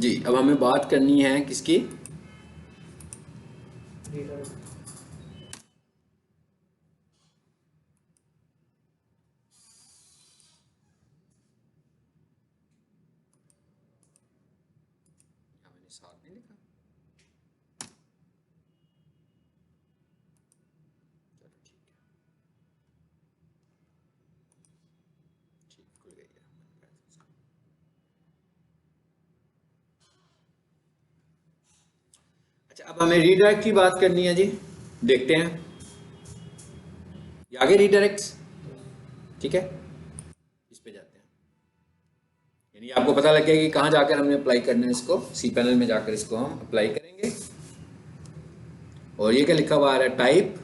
जी, अब हमें बात करनी है किसकी? मैंने साथ नहीं लिखा। चलो ठीक है, ठीक खुल गई है। अच्छा, अब हमें रीडायरेक्ट की बात करनी है जी। देखते हैं, ये आगे रीडायरेक्ट्स, ठीक है, इस पे जाते हैं। यानी आपको पता लग गया कि कहाँ जाकर हमने अप्लाई करना है इसको। सी पैनल में जाकर इसको हम अप्लाई करेंगे। और ये क्या लिखा हुआ आ रहा है? टाइप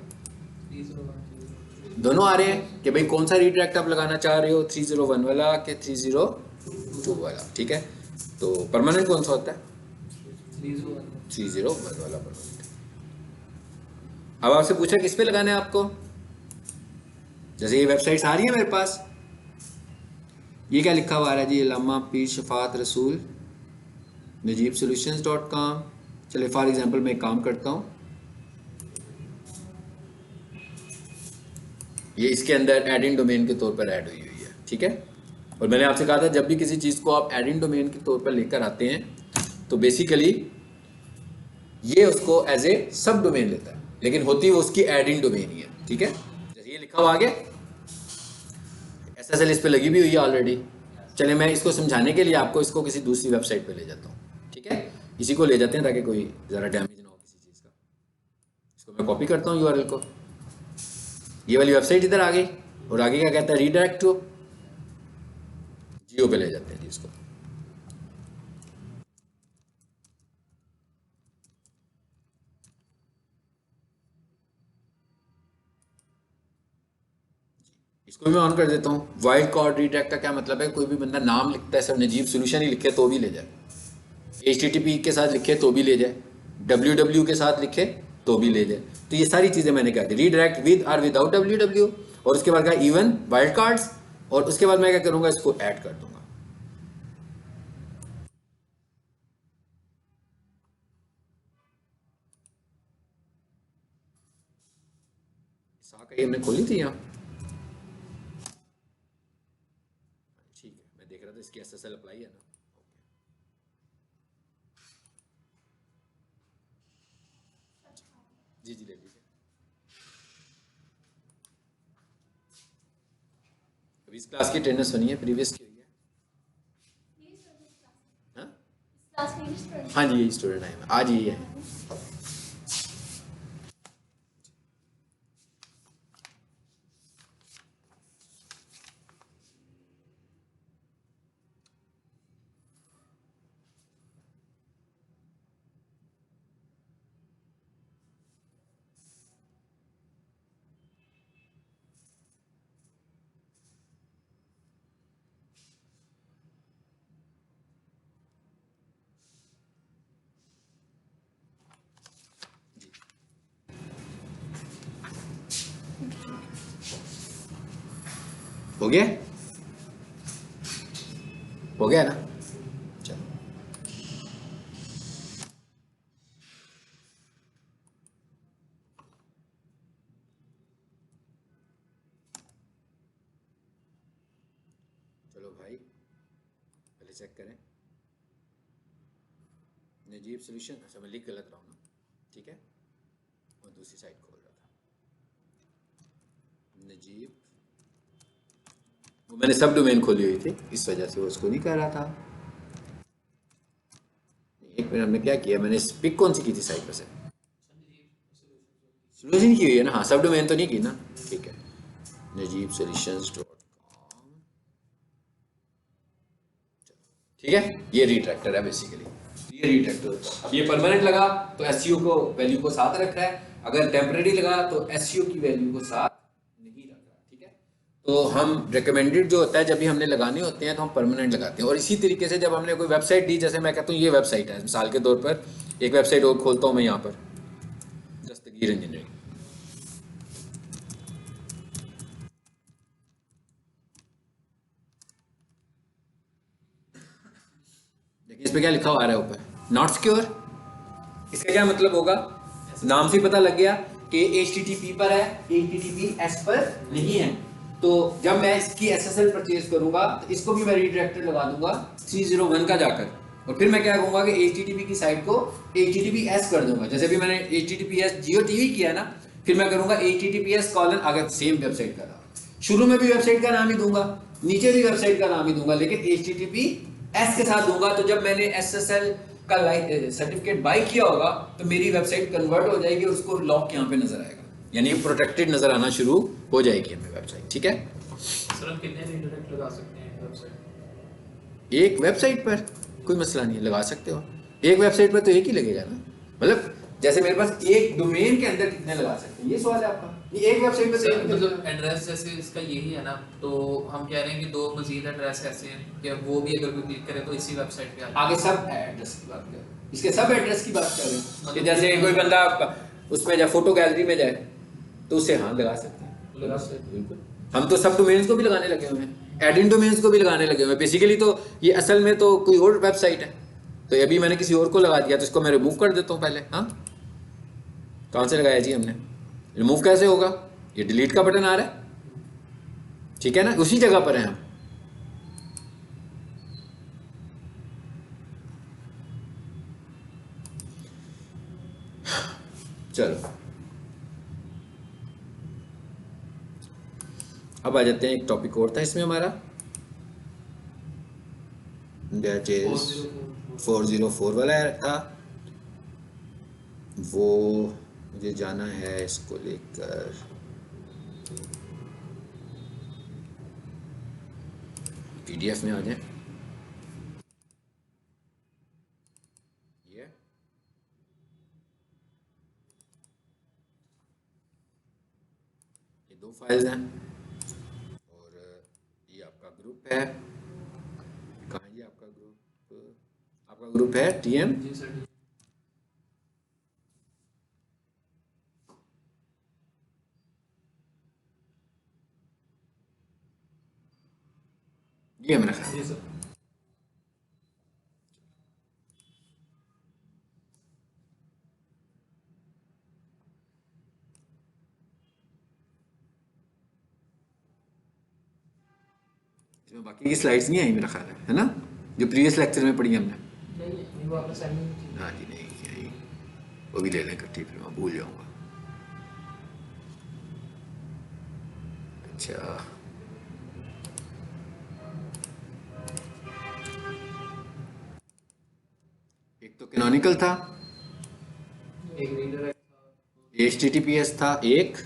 दोनों आ रहे हैं कि भाई कौन सा रीडायरेक्ट आप लगाना चाह रहे हो, 301 वाला कि 302 वाला, ठीक है। तो परमानेंट कौन सा होता है? 301 वाला परमानेंट। अब आपसे पूछा किस पे लगाना है आपको। जैसे ये वेबसाइट्स आ रही है मेरे पास, ये क्या लिखा हुआ आ रहा है जी? अल्लामा पीर शफात रसूल najibsolutions.com। चलिए फॉर एग्जांपल मैं एक काम करता हूँ, ये इसके अंदर एड इन डोमेन के तौर पर ऐड हुई हुई है, ठीक है। और मैंने आपसे कहा था जब भी किसी चीज़ को आप एड इन डोमेन के तौर पर लेकर आते हैं तो बेसिकली ये उसको एज ए सब डोमेन लेता है, लेकिन होती वो उसकी एड इन डोमेन ही है, ठीक है। जैसे ये लिखा हुआ आगे SSL इस पे लगी भी हुई है ऑलरेडी। चलिए मैं इसको समझाने के लिए आपको इसको किसी दूसरी वेबसाइट पे ले जाता हूँ, ठीक है। इसी को ले जाते हैं ताकि कोई ज़रा डैमेज ना हो किसी चीज़ का। इसको मैं कॉपी करता हूँ URL को, ये वाली वेबसाइट इधर आ गई। और आगे क्या कहता है? रीडायरेक्ट टू जियो पे ले जाते हैं जी इसको। इसको भी मैं ऑन कर देता हूँ। वाइल्ड कार्ड रीडायरेक्ट का क्या मतलब है? कोई भी बंदा नाम लिखता है, सिर्फ नजीब सोल्यूशन ही लिखे तो भी ले जाए, HTTP के साथ लिखे तो भी ले जाए, www के साथ लिखे तो भी ले जाए। तो ये सारी चीज़ें मैंने कहा थी, रीडायरेक्ट विद और विदाउट www। और उसके बाद कहा इवन वाइल्ड कार्ड्स। और उसके बाद मैं क्या करूँगा? इसको ऐड कर दूंगा। हमने खोली थी यहाँ, ठीक है। मैं देख रहा था इसकी SSL अप्लाई है ना। जी जी ले लीजिए। अभी इस क्लास की अटेंडेंस होनी है, प्रीवियस की हुई है। हाँ हाँ जी, यही स्टूडेंट है, आज ही है। हो गया? हो गया ना? चलो चलो भाई, पहले चेक करें। नजीब सोल्यूशन, अच्छा मैं लिख गलत रहा हूँ ना, ठीक है। और दूसरी साइड खोल रहा था नजीब, वो मैंने सब डोमेन खोली हुई थी, इस वजह से वो उसको नहीं कर रहा था। एक मिनट, हमने क्या किया? मैंने पिक कौन सी की थी साइड पर से? सोल्यूशन की हुई है ना, हाँ, सब डोमेन तो नहीं की ना, ठीक है। नजीब सोल्यूशंस.com, ठीक है। ये रिट्रैक्टर है बेसिकली, ये रिट्रैक्टर। ये परमानेंट लगा तो एसईओ को वैल्यू को साथ रख रहा है, अगर टेम्परेरी लगा तो एसईओ की वैल्यू को साथ नहीं रख रहा, ठीक है। तो हम रिकमेंडेड जो होता है जब भी हमने लगाने होते हैं तो हम परमानेंट लगाते हैं। और इसी तरीके से जब हमने कोई वेबसाइट दी, जैसे मैं कहता हूँ ये वेबसाइट है, मिसाल के तौर पर एक वेबसाइट और खोलता हूँ मैं यहाँ पर, दस्तगीर इंजीनियरिंग। देखिए इस पे क्या लिखा हुआ आ रहा है ऊपर, नॉट सिक्योर। इसका क्या मतलब होगा, नाम से पता लग गया कि HTTP पर है, HTTPS पर नहीं है। तो जब मैं इसकी SSL परचेज करूंगा तो इसको भी मैं रीडायरेक्टर लगा दूंगा 301 का जाकर, और फिर मैं क्या कहूंगा कि HTTP की साइट को HTTPS कर दूंगा। जैसे भी मैंने HTTPS जियो टीवी किया ना, फिर मैं करूंगा HTTPS कॉलन, अगर सेम वेबसाइट का नाम, शुरू में भी वेबसाइट का नाम ही दूंगा, नीचे भी वेबसाइट का नाम ही दूंगा, लेकिन HTTPS के साथ दूंगा। तो जब मैंने SSL का सर्टिफिकेट बाय किया होगा तो मेरी वेबसाइट कन्वर्ट हो जाएगी, उसको लॉक यहाँ पे नजर आएगा, यानी प्रोटेक्टेड नजर आना शुरू हो जाएगी हमें वेबसाइट। ठीक है सर, हम कितने रीडायरेक्ट लगा सकते हैं वेबसाइट? एक वेबसाइट पर कोई मसला नहीं है, लगा सकते हो। एक वेबसाइट पर तो एक ही लगेगा ना, मतलब जैसे मेरे पास एक डोमेन के अंदर कितने लगा सकते हैं, ये सवाल है आपका। ये एक वेबसाइट पे सर, मतलब एड्रेस जैसे इसका यही है ना, तो हम कह रहे हैं कि दो मजीद एड्रेस ऐसे हैं कि वो भी अगर कोई क्लिक करे तो इसी वेबसाइट पे आगे सब एड्रेस की बात करें, इसके सब एड्रेस की बात करें कि जैसे कोई बंदा उसमें जाए, फोटो गैलरी में जाए तो उसे हाँ लगा सकते हैं, लगा सकते हैं। बिल्कुल। हम तो सब डोमेन्स को भी लगाने लगे हुए हैं, एडिन डोमेन्स को भी लगाने लगे हुए हैं। बेसिकली तो ये असल में तो कोई और वेबसाइट है, तो अभी मैंने किसी और को लगा दिया, तो इसको मैं रिमूव कर देता हूँ पहले। हाँ, कहाँ से लगाया जी हमने, रिमूव कैसे होगा, ये डिलीट का बटन आ रहा है, ठीक है ना, उसी जगह पर है हम। चलो अब आ जाते हैं, एक टॉपिक और था इसमें हमारा, दैट इज 404 वाला था। वो मुझे जाना है इसको लेकर, PDF में आ जाए। ये दो फाइल्स हैं और ये आपका ग्रुप है। कहाँ ये आपका ग्रुप, आपका ग्रुप है TM। जी सर। ये मेरा ख्याल जी सर। इसमें बाकी की स्लाइड्स नहीं आई मेरा ख्याल है ना, जो प्रीवियस लेक्चर में पढ़ी हमने। नहीं, वो आपने सेंड नहीं की। हाँ जी, नहीं आई, वो भी ले लें इकट्ठी, फिर मैं भूल जाऊंगा। अच्छा, एक तो कैनोनिकल था, एक रीडायरेक्ट था, HTTPS था एक,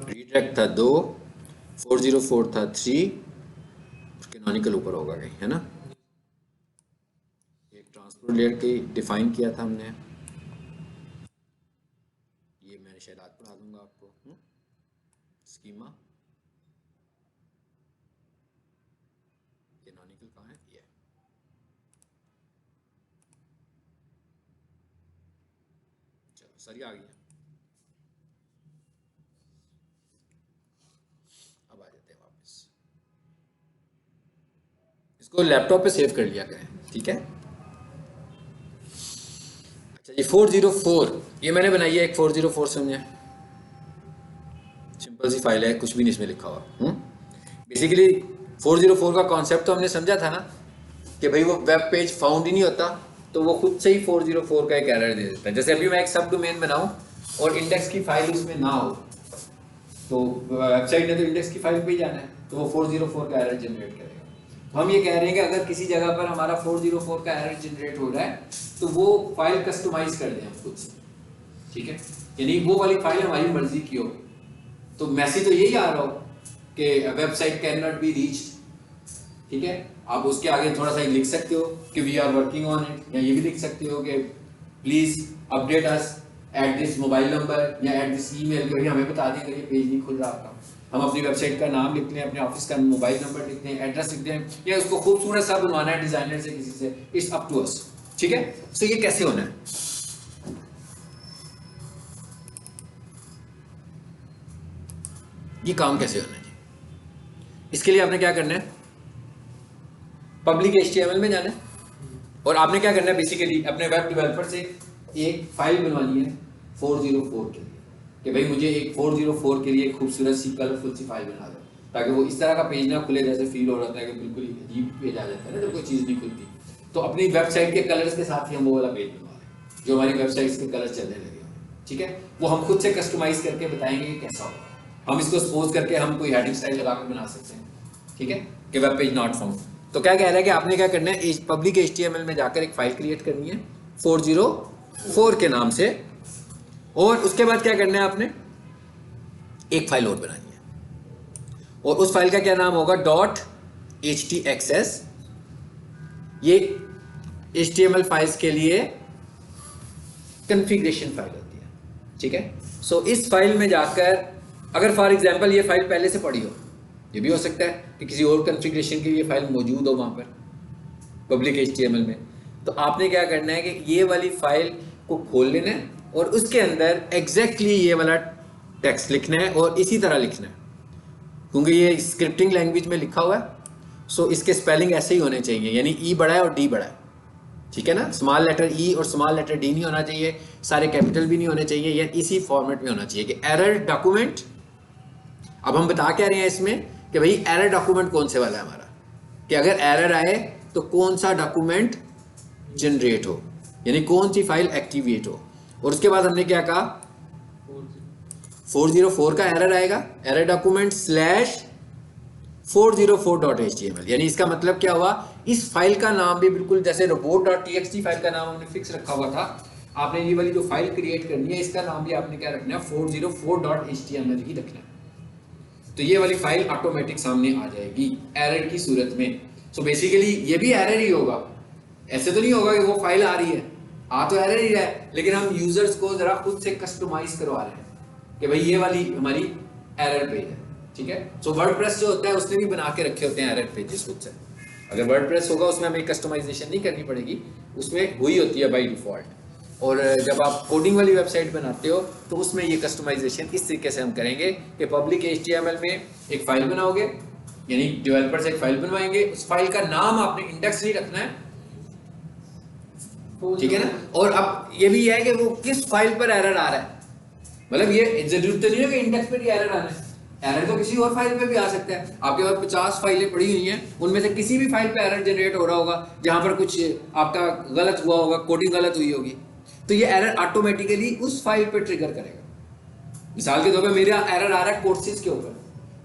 रीडायरेक्ट था 2, 404 था 3, कैनोनिकल ऊपर होगा कहीं, है ना। एक ट्रांसपोर्ट लेयर की डिफाइन किया था हमने, ये मैंने शायद आज पढ़ा दूंगा आपको, स्कीमा। कैनोनिकल कहाँ है, ये चलो सर, ये आ गया। अब आ जाते हैं वापस, इसको लैपटॉप पे सेव कर लिया करें, ठीक है। अच्छा, ये 404 ये मैंने बनाई है, एक 404 समझे, सिंपल सी फाइल है, कुछ भी नहीं इसमें लिखा हुआ। बेसिकली 404 का कॉन्सेप्ट तो हमने समझा था ना, कि भाई वो वेब पेज फाउंड ही नहीं होता, तो वो खुद से ही 404 का एक एरर दे देता है। जैसे अभी मैं एक सब डोमेन बनाऊं और इंडेक्स की फाइल उसमें ना हो, तो वेबसाइट ने तो इंडेक्स की फाइल पे ही जाना है, तो वो 404 का एरर जनरेट करेगा। तो हम ये कह रहे हैं कि अगर किसी जगह पर हमारा 404 का एरर जनरेट हो रहा है, तो वो फाइल कस्टमाइज कर दें हम खुद से, ठीक है, यानी वो वाली फाइल हमारी मर्जी की हो। तो मैसेज तो यही आ रहा हो कि website can not be reached, ठीक है। आप उसके आगे थोड़ा सा लिख सकते हो कि we are working on it, या ये भी लिख सकते हो कि please update us at this mobile number या एट दिस ईमेल, क्योंकि हमें बता दें कि ये पेज नहीं खुल रहा आपका। हम अपनी वेबसाइट का नाम लिखते हैं, अपने ऑफिस का मोबाइल नंबर लिखते हैं, एड्रेस लिखते हैं, या उसको खूबसूरत सा बनवाना है डिजाइनर से, किसी से, इट्स अप टू अस, ठीक है। तो ये कैसे होना है, ये काम कैसे होना है जी, इसके लिए आपने क्या करना है, पब्लिक HTML में जाना है, और आपने क्या करना है बेसिकली अपने वेब डेवलपर से एक फाइल बनवानी है 404 के लिए कि भाई मुझे एक 404 के लिए एक खूबसूरत सी कलरफुल सी फाइल बना दो, ताकि वो इस तरह का पेज ना खुले जैसे फील हो रहा था कि बिल्कुल ही अजीब पेज आ जाता है ना जब कोई चीज़ नहीं खुलती। तो अपनी वेबसाइट के कलर्स के साथ ही हम वो वाला पेज बनवा रहे हैं जो हमारी वेबसाइट्स के कलर चलने लगे हैं, ठीक है। वो हम खुद से कस्टमाइज करके बताएंगे कि कैसा होगा। हम इसको सपोज करके हम कोई हेडिंग स्टाइल लगा कर बना सकते हैं, ठीक है, कि वेब पेज नॉट फाउंड। तो क्या कह रहा है कि आपने क्या करना है, पब्लिक HTML में जाकर एक फाइल क्रिएट करनी है 404 के नाम से, और उसके बाद क्या करना है आपने एक फाइल और बनानी है, और उस फाइल का क्या नाम होगा .htaccess। ये HTML फाइल्स के लिए कॉन्फ़िगरेशन फाइल होती है, ठीक है। सो इस फाइल में जाकर अगर फॉर एग्जांपल ये फाइल पहले से पड़ी हो, ये भी हो सकता है कि किसी और कॉन्फ़िगरेशन की ये फाइल मौजूद हो वहाँ पर पब्लिक HTML में, तो आपने क्या करना है कि ये वाली फाइल को खोल लेना है और उसके अंदर एग्जैक्टली ये वाला टेक्स्ट लिखना है और इसी तरह लिखना है, क्योंकि ये स्क्रिप्टिंग लैंग्वेज में लिखा हुआ है। सो इसके स्पेलिंग ऐसे ही होने चाहिए, यानी ई बड़ा है और डी बड़ा है, ठीक है ना। स्मॉल लेटर ई और स्मॉल लेटर डी नहीं होना चाहिए, सारे कैपिटल भी नहीं होने चाहिए, या इसी फॉर्मेट में होना चाहिए कि एरर डॉक्यूमेंट। अब हम बता क्या रहे हैं इसमें कि भाई एरर डॉक्यूमेंट कौन से वाला है हमारा, कि अगर एरर आए तो कौन सा डॉक्यूमेंट जनरेट हो, यानी कौन सी फाइल एक्टिवेट हो। और उसके बाद हमने क्या कहा 404 का एरर आएगा, एरर डॉक्यूमेंट /404.html, यानी इसका मतलब क्या हुआ, इस फाइल का नाम भी बिल्कुल जैसे robot.txt फाइल का नाम हमने फिक्स रखा हुआ था, आपने ये वाली जो फाइल क्रिएट करनी है इसका नाम भी आपने क्या रखना है 404.html ही रखना है। तो ये वाली फाइल ऑटोमेटिक सामने आ जाएगी एरर की सूरत में। सो बेसिकली ये भी एरर ही होगा, ऐसे तो नहीं होगा कि वो फाइल आ रही है, आ तो एरर ही रहा है, लेकिन हम यूजर्स को जरा खुद से कस्टमाइज करवा रहे हैं कि भाई ये वाली हमारी एरर पेज है, ठीक है। सो वर्डप्रेस जो होता है उसने भी बना के रखे होते हैं एरर पेजेस खुद से। अगर वर्डप्रेस होगा उसमें हमें कस्टमाइजेशन नहीं करनी पड़ेगी, उसमें हुई होती है बाय डिफॉल्ट। और जब आप कोडिंग वाली वेबसाइट बनाते हो तो उसमें ये कस्टमाइजेशन इस तरीके से हम करेंगे कि पब्लिक HTML में एक फाइल बनाओगे, यानी डेवलपर से एक फाइल बनवाएंगे, उस फाइल का नाम आपने इंडेक्स नहीं रखना है, ठीक है ना। और अब ये भी है कि वो किस फाइल पर एरर आ रहा है, मतलब ये जरूरत नहीं है कि इंडेक्स पर ही एरर आना है, एरर तो किसी और फाइल पे भी आ सकता है। आपके पास 50 फाइलें पड़ी हुई हैं, उनमें से किसी भी फाइल पे एरर जनरेट हो रहा होगा जहां पर कुछ आपका गलत हुआ होगा, कोडिंग गलत हुई होगी, तो ये एरर ऑटोमेटिकली उस फाइल पे ट्रिगर करेगा। मिसाल के तौर पे मेरा एरर आ रहा है कोर्सेज के ऊपर,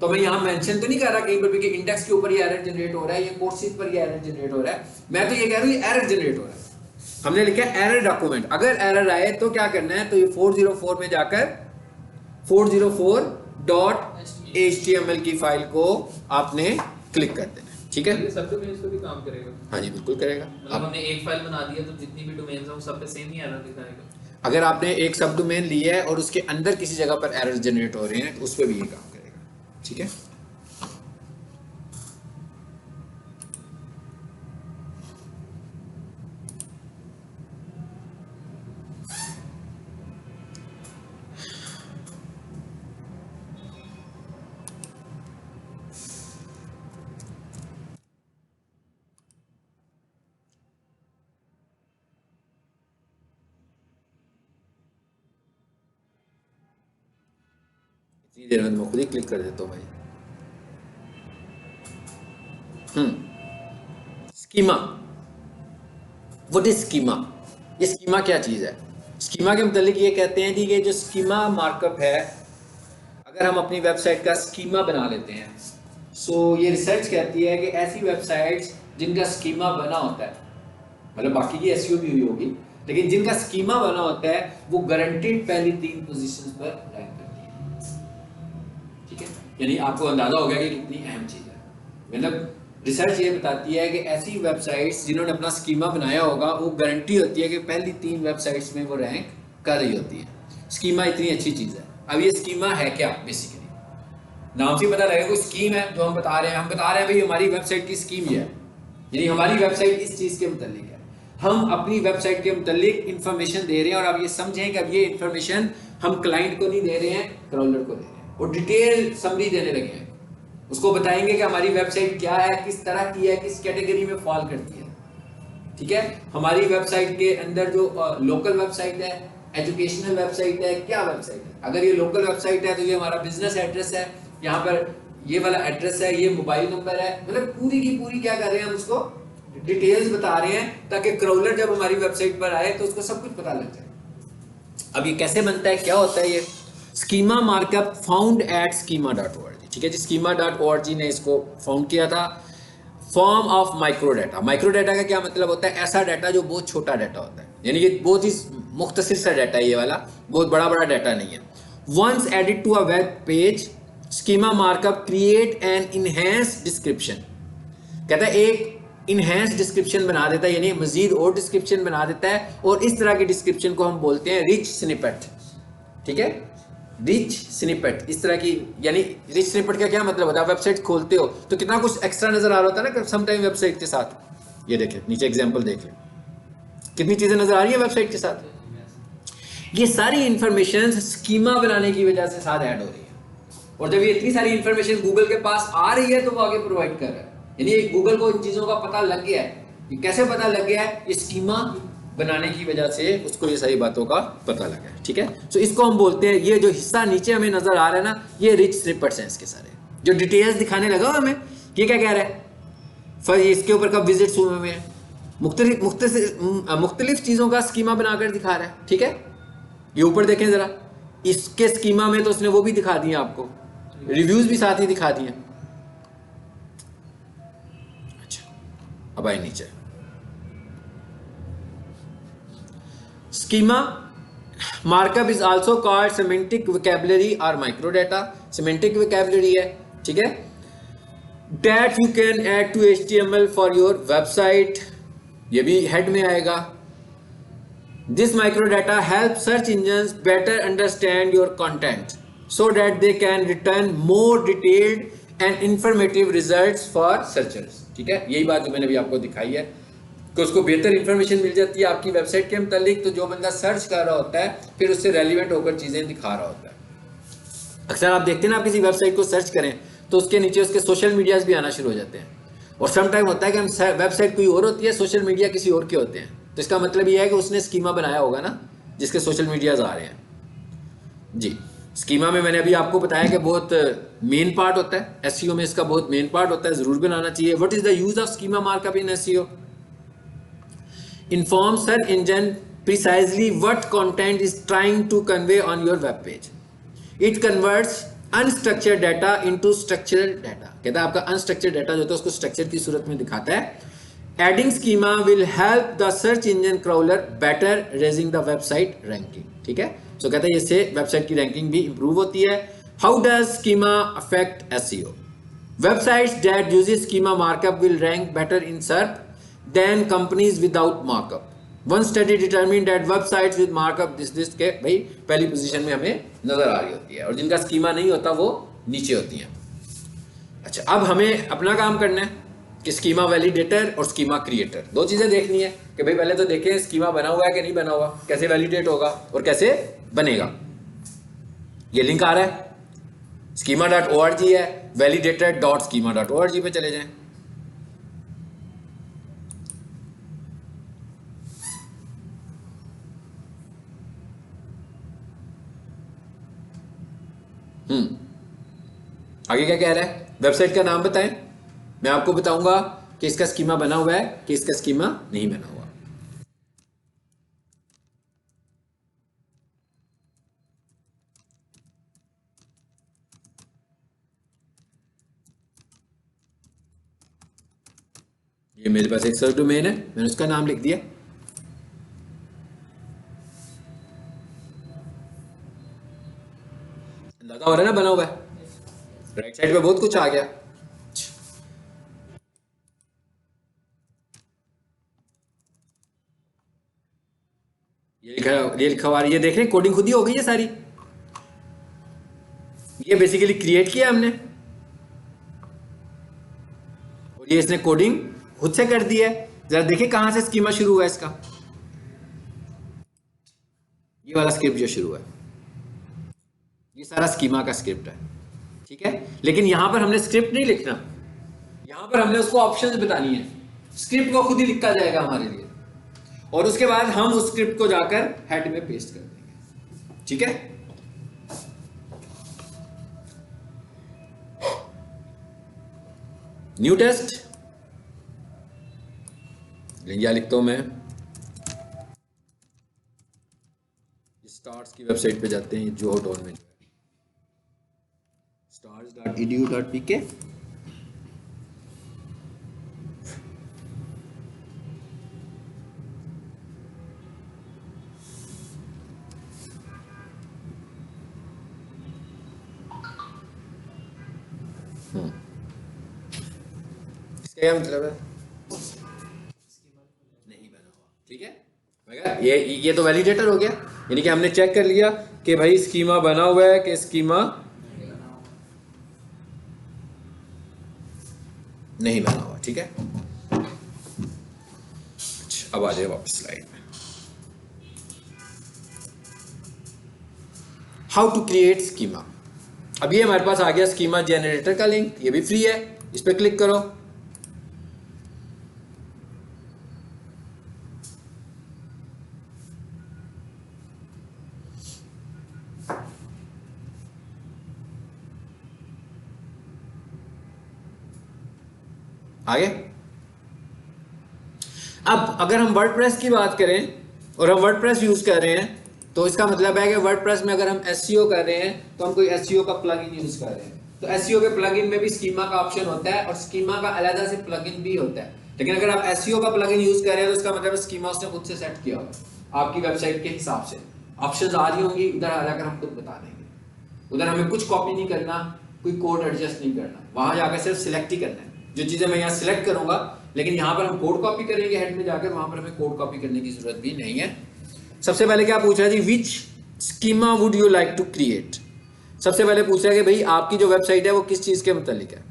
तो मैं यहाँ मेंशन तो नहीं कर रहा कहीं पर भी कि इंडेक्स के ऊपर ये एरर जनरेट हो रहा है, ये कोर्सेज पर ये एरर जनरेट हो रहा है, मैं तो ये कह रहा हूँ ये एरर जनरेट हो रहा है। हमने लिखा है एरर डॉक्यूमेंट, अगर एरर आए तो क्या करना है, तो ये 404 में जाकर 404.html की फाइल को आपने क्लिक कर देना, ठीक है। सब डोमेन्स पे भी काम करेगा? हाँ जी बिल्कुल करेगा। मतलब हमने एक फाइल बना दिया तो जितनी भी डोमेन्स हैं वो सब पे सेम ही एरर दिखाएगा? अगर आपने एक सब डोमेन लिया है और उसके अंदर किसी जगह पर एरर जनरेट हो रहे हैं तो उस पर भी ये काम करेगा, ठीक है। इतनी देर में मैं खुद ही क्लिक कर देता हूँ भाई। स्कीमा, व्हाट इज स्कीमा, ये स्कीमा क्या चीज़ है। स्कीमा के मतलब ये कहते हैं कि ये जो स्कीमा मार्कअप है, अगर हम अपनी वेबसाइट का स्कीमा बना लेते हैं, सो ये रिसर्च कहती है कि ऐसी वेबसाइट्स जिनका स्कीमा बना होता है, मतलब बाकी की एसईओ भी हुई होगी, लेकिन जिनका स्कीमा बना होता है वो गारंटीड पहली 3 पोजीशंस पर रैंक करती है, ठीक है। यानी आपको अंदाजा हो गया कि कितनी अहम चीज़ है। मतलब रिसर्च ये बताती है कि ऐसी वेबसाइट्स जिन्होंने अपना स्कीमा बनाया होगा वो गारंटी होती है कि पहली 3 वेबसाइट्स में वो रैंक कर रही होती है। स्कीमा इतनी अच्छी चीज़ है। अब ये स्कीमा है क्या, बेसिकली नाम से पता लगेगा कोई स्कीम है जो हम बता रहे हैं, भाई हमारी वेबसाइट की स्कीम ये है, यानी हमारी वेबसाइट इस चीज़ के मुतालिक है, हम अपनी वेबसाइट के मुतालिक इंफॉर्मेशन दे रहे हैं। और आप ये समझें कि अब ये इंफॉर्मेशन हम क्लाइंट को नहीं दे रहे हैं, क्रॉलर को दे रहे हैं, और डिटेल समरी देने लगे हैं। उसको बताएंगे कि हमारी वेबसाइट क्या है, किस तरह की है, किस कैटेगरी में फॉल करती है, ठीक है। हमारी वेबसाइट के अंदर जो लोकल वेबसाइट है, एजुकेशनल वेबसाइट है, क्या वेबसाइट है, अगर ये लोकल वेबसाइट है तो ये हमारा बिजनेस एड्रेस है, यहाँ पर ये वाला एड्रेस है, ये मोबाइल नंबर है, मतलब पूरी की पूरी क्या कर रहे हैं हम उसको डिटेल्स बता रहे हैं ताकि क्राउलर जब हमारी वेबसाइट पर आए तो उसको सब कुछ पता लग जाए। अब ये कैसे बनता है, क्या होता है ये schema markup found at schema.org, ठीक है जी। schema.org ने इसको फाउंड किया था। Form of micro data, micro data का क्या मतलब होता है, ऐसा डाटा जो बहुत छोटा डाटा होता है, यानी कि बहुत ही मुख्तसर सा डाटा है ये वाला, बहुत बड़ा बड़ा डाटा नहीं है। Once added to a web page schema markup create an enhance description, कहता है एक इनहेंस डिस्क्रिप्शन बना देता है, यानी मजीद और डिस्क्रिप्शन बना देता है, और इस तरह की डिस्क्रिप्शन को हम बोलते हैं रिच स्निपेट, ठीक है, रिच स्निपेट इस तरह की। यानी रिच स्निपेट का क्या मतलब होता है, वेबसाइट खोलते हो तो कितना कुछ एक्स्ट्रा नजर आ रहा होता है ना समटाइम वेबसाइट के साथ। ये देखें नीचे एग्जांपल देख लें, कितनी चीजें नजर आ रही है वेबसाइट के साथ। ये सारी इंफॉर्मेशन स्कीमा बनाने की वजह से साथ ऐड हो रही है, और जब ये इतनी सारी इंफॉर्मेशन गूगल के पास आ रही है तो वो आगे प्रोवाइड कर रहा है, यानी गूगल को इन चीजों का पता लग गया है। ये कैसे पता लग गया है, ये स्कीमा बनाने की वजह से उसको ये सारी बातों का पता लगा है, ठीक है। तो इसको हम बोलते हैं, ये जो हिस्सा नीचे हमें नजर आ रहा है ना, ये रिच स्निपेट्स हैं इसके सारे, जो डिटेल्स दिखाने लगा हमें। ये क्या कह रहा है, फिर इसके ऊपर कब विजिट्स हुए हुए हैं, मुख्तलिफ चीजों का स्कीमा बनाकर दिखा रहा है, ठीक है। ये ऊपर देखें जरा, इसके स्कीमा में तो उसने वो भी दिखा दिए आपको, रिव्यूज भी साथ ही दिखा दिए। अच्छा अब आए नीचे, schema markup is also called semantic vocabulary और माइक्रो डाटा। सिमेंटिक वोकैबुलरी है, ठीक है, that you can add to HTML for your website, ये भी हेड में आएगा। This micro data help search engines better understand your content so that they can return more detailed and informative results for searchers, ठीक है। यही बात जो मैंने अभी आपको दिखाई है कि उसको बेहतर इंफॉर्मेशन मिल जाती है आपकी वेबसाइट के मुतालिक, तो जो बंदा सर्च कर रहा होता है फिर उससे रेलिवेंट होकर चीज़ें दिखा रहा होता है। अक्सर आप देखते हैं ना, आप किसी वेबसाइट को सर्च करें तो उसके नीचे उसके सोशल मीडियाज भी आना शुरू हो जाते हैं, और सम टाइम होता है कि हम वेबसाइट कोई और होती है, सोशल मीडिया किसी और के होते हैं, तो इसका मतलब ये है कि उसने स्कीमा बनाया होगा ना जिसके सोशल मीडियाज आ रहे हैं जी। स्कीमा में मैंने अभी आपको बताया कि बहुत मेन पार्ट होता है, एसईओ में इसका बहुत मेन पार्ट होता है, ज़रूर बनाना चाहिए। What is the use of schema markup in SEO? Inform search engine precisely what content is trying to convey on your web page. It converts unstructured data into structured data. कहता है आपका unstructured data जो होता है उसको structure की सूरत में दिखाता है। Adding schema will help the search engine crawler better raising the website ranking. ठीक है, so कहता है इससे वेबसाइट की रैंकिंग भी इंप्रूव होती है। How does schema affect SEO? Websites that uses schema markup will rank better in SERP than companies without markup. One study determined that websites with markup this के भाई पहली पोजीशन में हमें नजर आ रही होती है, और जिनका स्कीमा नहीं होता वो नीचे होती हैं। अच्छा अब हमें अपना काम करना है कि स्कीमा वैलिडेटर और स्कीमा क्रिएटर, दो चीजें देखनी है कि भाई पहले तो देखें स्कीमा बना हुआ है कि नहीं बना हुआ, कैसे वैलिडेट होगा और कैसे बनेगा। ये लिंक आ रहा है schema.org है, validator.schema.org पे चले जाएं। आगे क्या कह रहा है, वेबसाइट का नाम बताएं, मैं आपको बताऊंगा कि इसका स्कीमा बना हुआ है कि इसका स्कीमा नहीं बना हुआ। ये मेरे पास एक सर्च डोमेन है, मैंने उसका नाम लिख दिया। अंदाजा हो रहा है ना बना हुआ है, राइट साइड पे बहुत कुछ आ गया। ये लिखा हुआ, ये देख रहे हैं कोडिंग खुद ही हो गई है सारी, ये बेसिकली क्रिएट किया हमने, और ये इसने कोडिंग खुद से कर दी है। जरा देखिए कहां से स्कीमा शुरू हुआ है इसका, ये वाला स्क्रिप्ट जो शुरू हुआ है ये सारा स्कीमा का स्क्रिप्ट है, ठीक है। लेकिन यहां पर हमने स्क्रिप्ट नहीं लिखना, यहां पर हमने उसको ऑप्शंस बतानी है, स्क्रिप्ट को खुद ही लिखा जाएगा हमारे लिए। और उसके बाद हम उस स्क्रिप्ट को जाकर हेड में पेस्ट कर देंगे, ठीक है। न्यू टेस्ट क्या लिखता हूं मैं, स्टार्स की वेबसाइट पे जाते हैं, जो डॉन में stars.edu.pk। इसका क्या मतलब है, नहीं बना हुआ, ठीक है। मगर ये तो वैलिडेटर हो गया, यानी कि हमने चेक कर लिया कि भाई स्कीमा बना हुआ है कि स्कीमा नहीं बना हुआ, ठीक है। अच्छा, अब आ जाए वापस स्लाइड में। How to create schema. अब ये हमारे पास आ गया स्कीमा जनरेटर का लिंक, ये भी फ्री है, इस पर क्लिक करो। आगे अब अगर हम वर्डप्रेस की बात करें और हम वर्डप्रेस यूज कर रहे हैं, तो इसका मतलब है कि वर्डप्रेस में अगर हम एसईओ कर रहे हैं तो हम कोई एसईओ का प्लगइन यूज कर रहे हैं, तो एसईओ के प्लगइन में भी स्कीमा का ऑप्शन होता है और स्कीमा का अलग से प्लगइन भी होता है। लेकिन अगर आप एसईओ का प्लगइन यूज कर रहे हैं तो इसका मतलब स्कीमा उसने खुद से सेट किया होगा आपकी वेबसाइट के हिसाब से। ऑप्शन आ रही होंगी, उधर आ जाकर हम खुद बता देंगे, उधर हमें कुछ कॉपी नहीं करना, कोई कोड एडजस्ट नहीं करना, वहां जाकर सिर्फ सिलेक्ट ही करना है। जो चीजें मैं यहाँ सिलेक्ट करूंगा, लेकिन यहाँ पर हम कोड कॉपी करेंगे हेड में जाकर, वहां पर हमें कोड कॉपी करने की जरूरत भी नहीं है। सबसे पहले क्या पूछ रहा है जी, which schema would you like to create. सबसे पहले पूछ रहा है कि भाई आपकी जो वेबसाइट है वो किस चीज के मुतालिक है।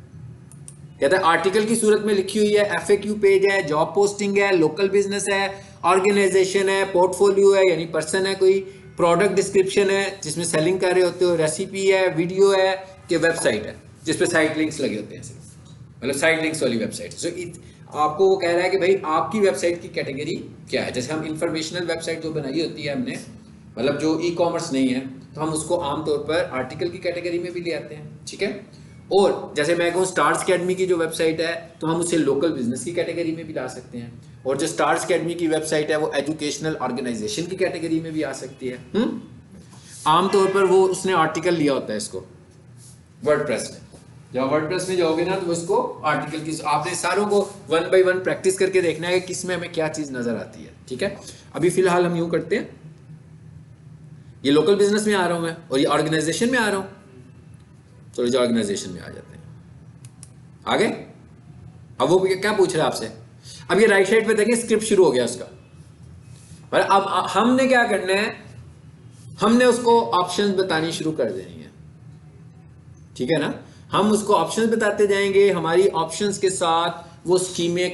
कहता है आर्टिकल की सूरत में लिखी हुई है, एफएक्यू पेज है, जॉब पोस्टिंग है, लोकल बिजनेस है, ऑर्गेनाइजेशन है, पोर्टफोलियो है यानी पर्सन है कोई, प्रोडक्ट डिस्क्रिप्शन है जिसमें सेलिंग कर रहे होते हो, रेसिपी है, वीडियो है, कि वेबसाइट है जिसपे साइट लिंक्स लगे होते हैं, मतलब साइट लिंक्स वाली वेबसाइट। सो आपको वो कह रहा है कि भाई आपकी वेबसाइट की कैटेगरी क्या है। जैसे हम इंफॉर्मेशनल वेबसाइट जो बनाई होती है हमने, मतलब जो ई कॉमर्स नहीं है, तो हम उसको आमतौर पर आर्टिकल की कैटेगरी में भी ले आते हैं, ठीक है। और जैसे मैं कहूँ स्टार्स अकेडमी की जो वेबसाइट है, तो हम उसे लोकल बिजनेस की कैटेगरी में भी ला सकते हैं। और जो स्टार्स अकेडमी की वेबसाइट है वो एजुकेशनल ऑर्गेनाइजेशन की कैटेगरी में भी आ सकती है। आमतौर पर वो उसने आर्टिकल लिया होता है इसको वर्डप्रेस में। जब वर्डप्रेस में जाओगे ना तो इसको आर्टिकल की, आपने सारों को वन बाय वन प्रैक्टिस करके देखना है कि किस में हमें क्या चीज नजर आती है, ठीक है। अभी फिलहाल हम यूं करते हैं, ये लोकल बिजनेस में आ रहा हूं मैं और ये ऑर्गेनाइजेशन में आ रहा हूं, तो जो ऑर्गेनाइजेशन में आ जाते हैं आगे। अब वो क्या पूछ रहा है आपसे, अब ये राइट साइड पे देखें स्क्रिप्ट शुरू हो गया उसका। पर अब हमने क्या करना है, हमने उसको ऑप्शंस बतानी शुरू कर देनी है, ठीक है ना। हम उसको ऑप्शंस बताते जाएंगे, हमारी ऑप्शंस के साथ वो स्कीमा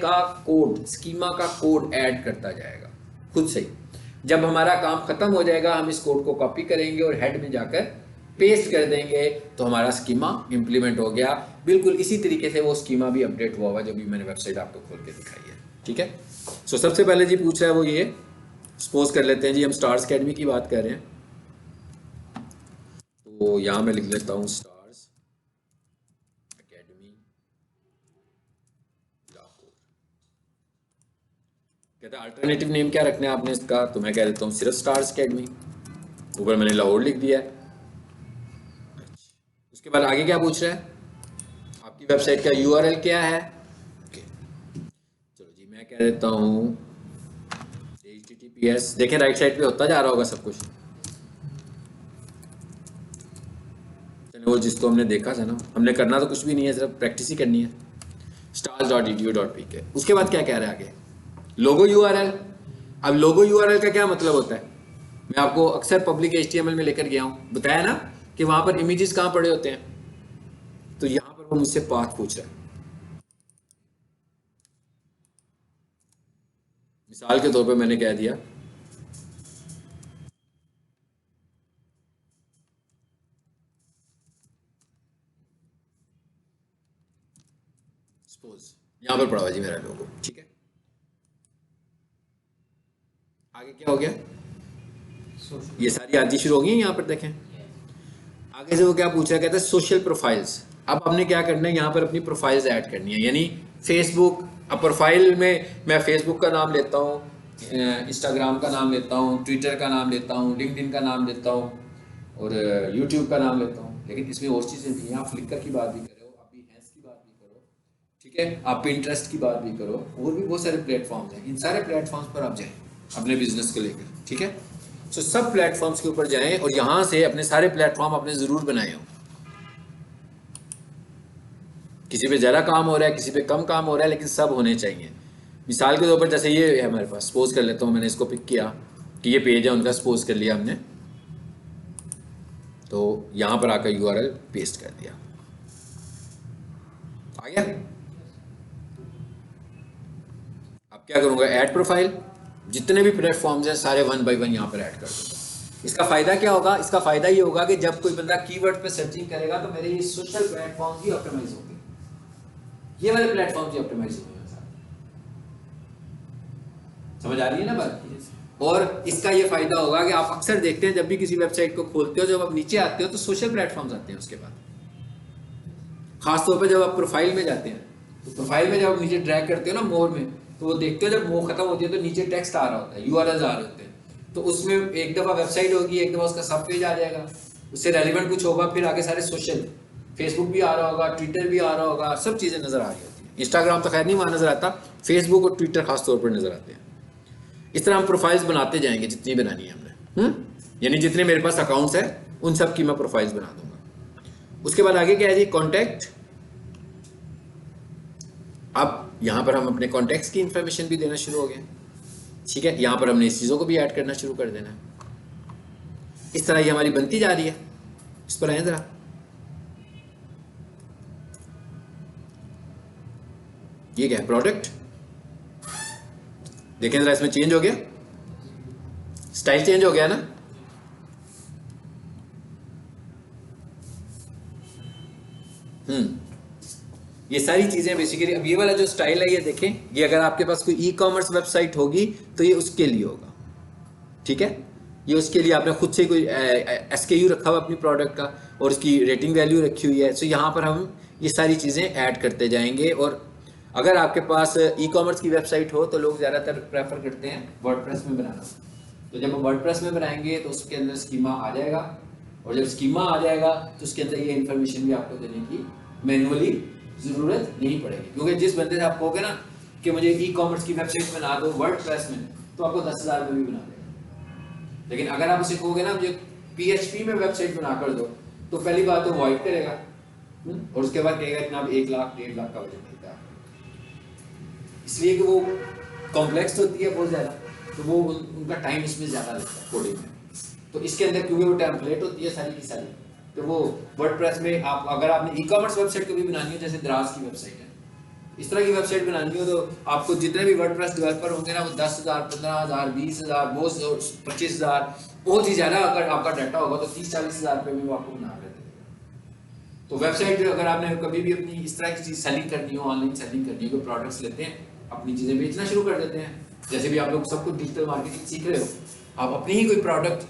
का कोड ऐड करता जाएगा खुद से ही। जब हमारा काम खत्म हो जाएगा हम इस कोड को कॉपी करेंगे और हेड में जाकर पेस्ट कर देंगे, तो हमारा स्कीमा इंप्लीमेंट हो गया। बिल्कुल इसी तरीके से वो स्कीमा भी अपडेट हुआ हुआ, जो भी मैंने वेबसाइट आपको खोल के दिखाई है, ठीक है। सो सबसे पहले जी पूछ रहा है वो ये, सपोज कर लेते हैं जी हम स्टार्स अकेडमी की बात कर रहे हैं, तो यहाँ मैं लिख लेता हूँ स्टार्स अकेडमी लाहौर। कहता है अल्टरनेटिव नेम क्या रखना है आपने इसका, तो मैं कह देता हूँ सिर्फ स्टार्स अकेडमी, ऊपर मैंने लाहौर लिख दिया है। उसके बाद आगे क्या पूछ रहा है, आपकी वेबसाइट का यूआरएल क्या है। चलो जी मैं कह देता हूँ https, देखें राइट साइड पे होता जा रहा होगा सब कुछ, वो जिसको हमने देखा था ना, हमने करना तो कुछ भी नहीं है, सिर्फ प्रैक्टिस ही करनी है। stars.edu.pk। उसके बाद क्या कह रहा है आगे, लोगो यूआरएल। अब लोगो यूआरएल का क्या मतलब होता है, मैं आपको अक्सर पब्लिक एचटीएमएल में लेकर गया हूं, बताया ना कि वहां पर इमेजेस कहां पड़े होते हैं, तो यहां पर वो मुझसे पाथ पूछ रहा है। मिसाल के तौर पे मैंने कह दिया सपोज यहां पर पड़ा हुआ जी मेरा लोगो, ठीक है। आगे क्या हो गया, ये सारी आदि शुरू हो गई यहाँ पर देखें। आगे से वो क्या पूछा, कहता है सोशल प्रोफाइल्स। अब हमने क्या करना है, यहाँ पर अपनी प्रोफाइल्स ऐड करनी है, यानी फेसबुक। अब प्रोफाइल में मैं फेसबुक का नाम लेता हूँ, इंस्टाग्राम का नाम लेता हूँ, ट्विटर का नाम लेता हूँ, लिंक्डइन का नाम लेता हूँ, और यूट्यूब का नाम लेता हूँ। लेकिन इसमें और चीज़ें भी हैं, आप फ्लिकर की बात भी करो, आप Behance की बात भी करो, ठीक है, आप Pinterest की बात भी करो, और भी बहुत सारे प्लेटफॉर्म्स हैं। इन सारे प्लेटफॉर्म्स पर आप जाएं अपने बिजनेस को लेकर, ठीक है। सो सब प्लेटफॉर्म्स के ऊपर जाएं और यहाँ से अपने सारे प्लेटफॉर्म आपने ज़रूर बनाए हों। किसी पे ज़्यादा काम हो रहा है, किसी पे कम काम हो रहा है, लेकिन सब होने चाहिए। मिसाल के तौर पर जैसे ये है हमारे पास, सपोज कर लेता हूँ, मैंने इसको पिक किया कि ये पेज है उनका, सपोज कर लिया हमने, तो यहाँ पर आकर यूआरएल पेस्ट कर दिया, आ गया। अब क्या करूँगा, ऐड प्रोफाइल, जितने भी प्लेटफॉर्म्स हैं सारे 1 बाय 1 यहाँ पर ऐड कर दूँगा। इसका फ़ायदा क्या होगा, इसका फ़ायदा ये होगा कि जब कोई बंदा कीवर्ड पे सर्चिंग करेगा तो मेरे ये सोशल प्लेटफॉर्म्स भी ऑप्टिमाइज होंगे, ये वाले प्लेटफॉर्म्स भी ऑप्टिमाइज होंगे। समझ आ रही है ना बात। और इसका ये फायदा होगा कि आप अक्सर देखते हैं जब भी किसी वेबसाइट को खोलते हो, जब आप नीचे आते हो तो सोशल प्लेटफॉर्म्स आते हैं उसके बाद। खासतौर पे जब आप प्रोफाइल में जाते हैं, तो प्रोफाइल में जब आप नीचे ड्रैग करते हो ना मोर में, तो वो देखते हो जब मोर खत्म होती है तो नीचे टेक्स्ट आ रहा होता है, यूआरएल्स आ रहे होते हैं। तो उसमें एक दफ़ा वेबसाइट होगी, एक दफ़ा उसका सब पेज आ जाएगा, उससे रेलिवेंट कुछ होगा, फिर आगे सारे सोशल, फेसबुक भी आ रहा होगा, ट्विटर भी आ रहा होगा, सब चीज़ें नज़र आ रही होती हैं। इंस्टाग्राम तो खैर नहीं वहाँ नज़र आता, फेसबुक और ट्विटर खासतौर पर नज़र आते हैं। इस तरह हम प्रोफाइल्स बनाते जाएंगे जितनी बनानी है हमने, यानी जितने मेरे पास अकाउंट्स हैं उन सब की मैं प्रोफाइल्स बना दूंगा। उसके बाद आगे क्या है जी, कॉन्टैक्ट। अब यहाँ पर हम अपने कॉन्टैक्ट्स की इंफॉर्मेशन भी देना शुरू हो गए, ठीक है। यहाँ पर हमने इस चीज़ों को भी ऐड करना शुरू कर देना है। इस तरह ये हमारी बनती जा रही है। इस पर आए ज़रा, ये क्या है, प्रोडक्ट। देखें जरा, इसमें चेंज हो गया, स्टाइल चेंज हो गया ना। ये सारी चीजें बेसिकली, अब ये वाला जो स्टाइल है ये देखें, ये अगर आपके पास कोई ई कॉमर्स वेबसाइट होगी तो ये उसके लिए होगा, ठीक है। ये उसके लिए आपने खुद से कोई SKU रखा हुआ अपनी प्रोडक्ट का और उसकी रेटिंग वैल्यू रखी हुई है। सो यहाँ पर हम ये सारी चीज़ें ऐड करते जाएंगे। और अगर आपके पास ई कॉमर्स की वेबसाइट हो तो लोग ज़्यादातर प्रेफर करते हैं वर्डप्रेस में बनाना। तो जब हम वर्डप्रेस में बनाएंगे तो उसके अंदर स्कीमा आ जाएगा, और जब स्कीमा आ जाएगा तो उसके अंदर ये इन्फॉर्मेशन भी आपको देने की मैनुअली ज़रूरत नहीं पड़ेगी। क्योंकि जिस बंदे से आप कहोगे ना कि मुझे ई कॉमर्स की वेबसाइट बना दो वर्डप्रेस में, तो आपको 10,000 में भी बना देगा। लेकिन अगर आप उसे कहोगे ना मुझे PHP में वेबसाइट बना कर दो, तो पहली बात तो अवॉइड करेगा, और उसके बाद कहेगा कि आप 1 लाख 1.5 लाख का बजट देता है, इसलिए कि वो कॉम्प्लेक्स होती है बहुत ज़्यादा, तो वो उनका टाइम इसमें ज़्यादा लगता है कोडिंग में। तो इसके अंदर क्योंकि वो टेम्पलेट होती है सारी की सारी, तो वो वर्डप्रेस में आप अगर आपने ई कॉमर्स वेबसाइट कभी बनानी हो, जैसे द्रास की वेबसाइट है, इस तरह की वेबसाइट बनानी हो, तो आपको जितने भी वर्डप्रेस डेवलपर होंगे ना, वो 10,000 15,000 20,000 वो 25,000, बहुत ही ज़्यादा अगर आपका डाटा होगा तो 30-40,000 रुपये में वो आपको बना कर देगा। तो वेबसाइट अगर आपने कभी भी अपनी इस तरह की चीज़ सेलिंग करनी हो, ऑनलाइन सेलिंग करनी हो, कोई प्रोडक्ट्स लेते हैं, अपनी चीज़ें बेचना शुरू कर देते हैं। जैसे भी आप लोग सब कुछ डिजिटल मार्केटिंग सीख रहे हो, आप अपनी ही कोई प्रोडक्ट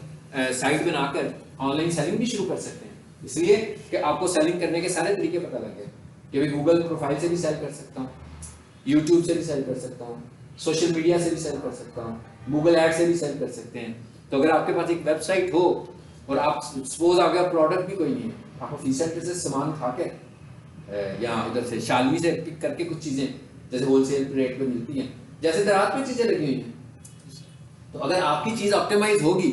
साइट बनाकर ऑनलाइन सेलिंग भी शुरू कर सकते हैं। इसलिए कि आपको सेलिंग करने के सारे तरीके पता लग गए कि भाई गूगल प्रोफाइल से भी सेल कर सकता हूँ, यूट्यूब से भी सेल कर सकता हूँ, सोशल मीडिया से भी सेल कर सकता हूँ, गूगल ऐड से भी सेल कर सकते हैं। तो अगर आपके पास एक वेबसाइट हो और आप सपोज अगर प्रोडक्ट भी कोई नहीं है, आप ऑफिस सेंटर से सामान खा के या उधर से शालमी से पिक करके कुछ चीज़ें जैसे होलसेल रेट पे मिलती हैं, जैसे दराज में चीज़ें लगी हुई हैं, तो अगर आपकी चीज़ ऑप्टिमाइज होगी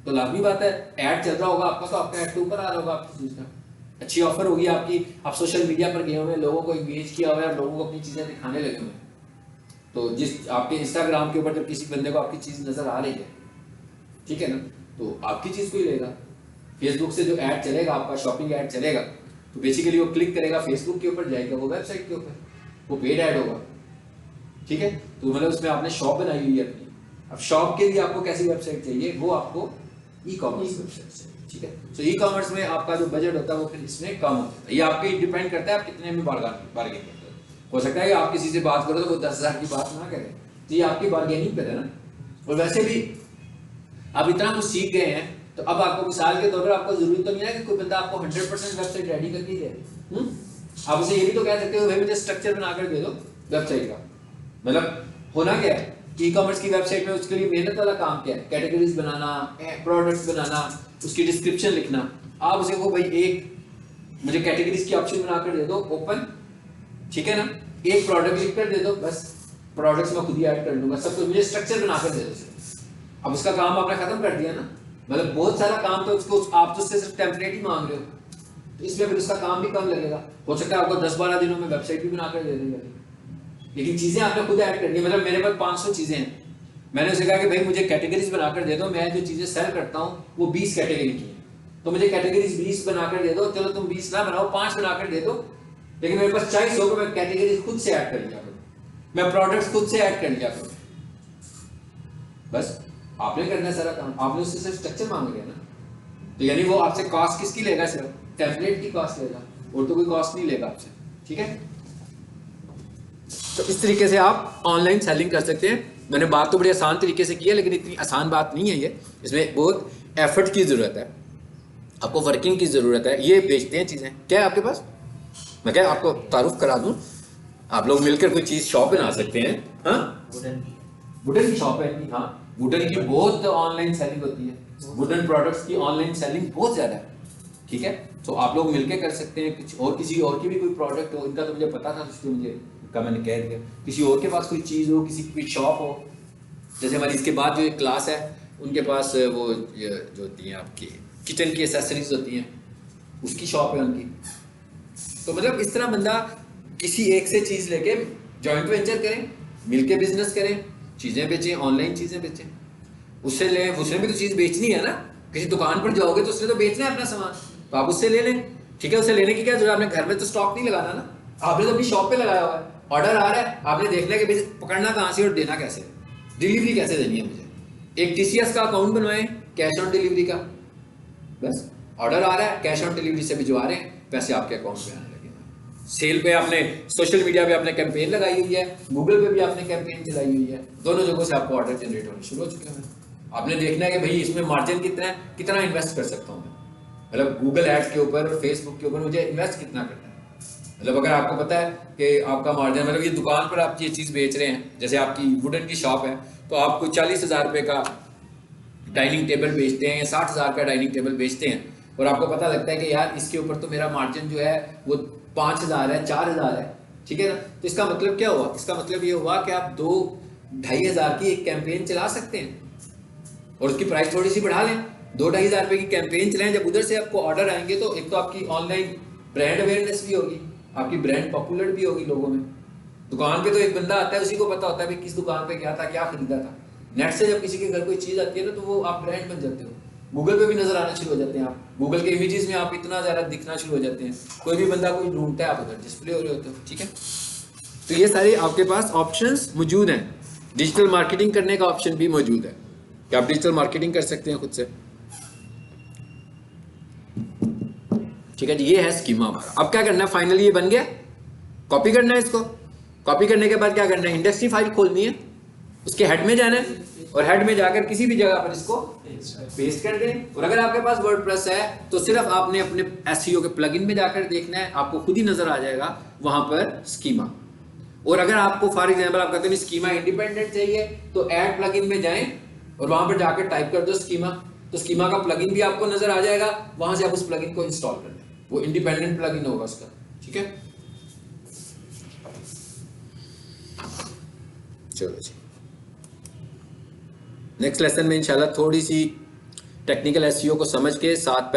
तो लाजमी बात है ऐड चल रहा होगा आपका, तो आपका ऐड तो ऊपर आ रहा होगा आपकी चीज़ का। अच्छी ऑफर होगी आपकी, आप सोशल मीडिया पर गए हुए, लोगों को इंगेज किया हुआ है, लोगों को अपनी चीज़ें दिखाने लगे हुए हैं, तो जिस आपके इंस्टाग्राम के ऊपर जब किसी बंदे को आपकी चीज़ नज़र आ रही है, ठीक है ना, तो आपकी चीज़ को ही लेगा। फेसबुक से जो ऐड चलेगा आपका, शॉपिंग ऐड चलेगा, तो बेसिकली वो क्लिक करेगा फेसबुक के ऊपर, जाएगा वो वेबसाइट के ऊपर, वो पेड ऐड होगा, ठीक है। तो मतलब उसमें आपने शॉप बनाई हुई है अपनी, अब शॉप के लिए आपको कैसी वेबसाइट चाहिए, वो आपको ई कॉमर्स वेबसाइट चाहिए, ठीक है। तो ई कॉमर्स में आपका जो बजट होता है वो फिर इसमें कम होता है। ये आपके डिपेंड करता है आप कितने में बार्गेन करते हो सकता है कि आप किसी से बात करो तो वो 10,000 की बात ना करें, तो ये आपकी बार्गेनिंग पर है ना, और वैसे भी आप इतना कुछ सीख गए हैं, तो अब आपको मिसाल के तौर पर आपको जरूरत तो नहीं है कि कोई बंदा आपको 100% वेबसाइट रेडी करके दे। आप उसे ये भी तो कह सकते हो भाई मुझे स्ट्रक्चर बनाकर दे दो वेबसाइट का। मतलब होना क्या है, ई कॉमर्स की वेबसाइट में उसके लिए मेहनत वाला काम क्या है, कैटेगरीज बनाना, प्रोडक्ट्स बनाना, उसकी डिस्क्रिप्शन लिखना। आप उसे वो भाई एक मुझे कैटेगरीज की ऑप्शन बनाकर दे दो ओपन, ठीक है ना, एक प्रोडक्ट लिख कर दे दो, बस प्रोडक्ट्स मैं खुद ही ऐड कर लूंगा, सब कुछ मुझे स्ट्रक्चर बनाकर दे दो। अब उसका काम आपने खत्म कर दिया ना। मतलब बहुत सारा काम तो उसको आप तो उससे सिर्फ टेम्पलेट ही मांग रहे हो, तो इसमें फिर उसका काम भी कम लगेगा। हो सकता है आपको 10-12 दिनों में वेबसाइट भी बनाकर दे देंगे, लेकिन चीजें आपने खुद ऐड करनी है। मतलब मेरे पास 500 चीजें हैं, मैंने उसे कहा कि भाई मुझे कैटेगरीज बनाकर दे दो, मैं जो चीजें सेल करता हूँ वो 20 कैटेगरी की है, तो मुझे कैटेगरीज 20 बनाकर दे दो। चलो तुम 20 ना बनाओ, 5 बनाकर दे दो, लेकिन मेरे पास चाहिए हो मैं कैटेगरीज खुद से ऐड कर लिया करूँ, मैं प्रोडक्ट्स खुद से ऐड कर लिया करूँ। बस आपने करना है सारा काम, आपने उससे सिर्फ स्ट्रक्चर मांगेगा ना। तो यानी वो आपसे कॉस्ट किसकी लेगा, सिर्फ टेम्पलेट की कॉस्ट लेगा, और तो कोई कॉस्ट नहीं लेगा आपसे, ठीक है। तो इस तरीके से आप ऑनलाइन सेलिंग कर सकते हैं। मैंने बात तो बड़ी आसान तरीके से की है, लेकिन इतनी आसान बात नहीं है ये, इसमें बहुत एफर्ट की ज़रूरत है, आपको वर्किंग की ज़रूरत है। ये बेचते हैं चीज़ें, क्या है आपके पास, मैं क्या आपको तारुफ करा दूँ, आप लोग मिलकर कोई चीज़ शॉप बना सकते हैं। हाँ, वुडन की शॉप है इनकी। हाँ, वुडन की बहुत ऑनलाइन सेलिंग होती है, वुडन प्रोडक्ट्स की ऑनलाइन सेलिंग बहुत ज़्यादा है, ठीक है। तो आप लोग मिलकर कर सकते हैं। कुछ और किसी और की भी कोई प्रोडक्ट हो, इनका तो मुझे पता था इसलिए मुझे का मैंने कह दिया, किसी और के पास कोई चीज़ हो, किसी की शॉप हो, जैसे हमारी इसके बाद जो एक क्लास है उनके पास वो जो होती हैं आपकी किचन की एसेसरीज होती हैं, उसकी शॉप है उनकी। तो मतलब इस तरह बंदा किसी एक से चीज़ लेके जॉइंट वेंचर करें, मिलके बिजनेस करें, चीज़ें बेचें, ऑनलाइन चीज़ें बेचें, उससे लें। उसने भी तो चीज़ बेचनी है ना, किसी दुकान पर जाओगे तो उसने तो बेचना है अपना सामान, तो आप उससे ले लें, ठीक है। उससे लेने की क्या जरूरत, आपने घर में तो स्टॉक नहीं लगाना ना, आपने तो अपनी शॉप पे लगाया हुआ है, ऑर्डर आ रहा है, आपने देखना है कि भाई पकड़ना कहाँ से और देना कैसे, डिलीवरी कैसे देनी है मुझे। एक TCS का अकाउंट बनवाएं, कैश ऑन डिलीवरी का, बस ऑर्डर आ रहा है, कैश ऑन डिलीवरी से भिजवा रहे हैं, पैसे आपके अकाउंट में आने लगेगा। सेल पे आपने सोशल मीडिया पे आपने कैंपेन लगाई हुई है, गूगल पे भी आपने कैंपेन चलाई हुई है, दोनों जगहों से आपको ऑर्डर जनरेट होने शुरू हो चुके हैं। आपने देखना है कि भाई इसमें मार्जिन कितना है, कितना इन्वेस्ट कर सकता हूँ मैं, मतलब गूगल एड्स के ऊपर और फेसबुक के ऊपर मुझे इन्वेस्ट कितना करना है। मतलब अगर आपको पता है कि आपका मार्जिन, मतलब ये दुकान पर आप ये चीज़ बेच रहे हैं, जैसे आपकी वुडन की शॉप है, तो आपको 40,000 रुपये का डाइनिंग टेबल बेचते हैं या 60,000 का डाइनिंग टेबल बेचते हैं, और आपको पता लगता है कि यार इसके ऊपर तो मेरा मार्जिन जो है वो 5,000 है, 4,000 है, ठीक है ना। तो इसका मतलब क्या हुआ, इसका मतलब ये हुआ कि आप 2-2,500 की एक कैंपेन चला सकते हैं, और उसकी प्राइस थोड़ी सी बढ़ा लें, 2-2,500 रुपये की कैंपेन चलाएं। जब उधर से आपको ऑर्डर आएंगे तो एक तो आपकी ऑनलाइन ब्रांड अवेयरनेस भी होगी, आपकी ब्रांड पॉपुलर भी होगी लोगों में। दुकान पे तो एक बंदा आता है, उसी को पता होता है भाई किस दुकान पे गया था, क्या खरीदा था। नेट से जब किसी के घर कोई चीज़ आती है ना, तो वो आप ब्रांड बन जाते हो, गूगल पे भी नजर आना शुरू हो जाते हैं आप, गूगल के इमेजेस में आप इतना ज़्यादा दिखना शुरू हो जाते हैं, कोई भी बंदा कोई ढूंढता है आप उधर डिस्प्ले हो रहे होते हो, ठीक है। तो ये सारे आपके पास ऑप्शंस मौजूद हैं। डिजिटल मार्केटिंग करने का ऑप्शन भी मौजूद है कि आप डिजिटल मार्केटिंग कर सकते हैं खुद से, ठीक है जी। ये है स्कीमा हमारा। अब क्या करना है, फाइनली ये बन गया, कॉपी करना है इसको। कॉपी करने के बाद क्या करना है, इंडस्ट्री फाइल खोलनी है, उसके हेड में जाना है, और हेड में जाकर किसी भी जगह पर इसको पेस्ट कर दें। और अगर आपके पास वर्डप्रेस है तो सिर्फ आपने अपने एसईओ के प्लगइन में जाकर देखना है, आपको खुद ही नजर आ जाएगा वहां पर स्कीमा। और अगर आपको फॉर एग्जांपल आप कहते हैं स्कीमा इंडिपेंडेंट चाहिए, तो ऐड प्लगइन में जाएं और वहां पर जाकर टाइप कर दो स्कीमा, तो स्कीमा का प्लगइन भी आपको नजर आ जाएगा, वहां से आप उस प्लगइन को इंस्टॉल कर लें, वो इंडिपेंडेंट प्लगइन होगा उसका, ठीक है। चलो जी, नेक्स्ट लेसन में इंशाल्लाह थोड़ी सी टेक्निकल एसईओ को समझ के साथ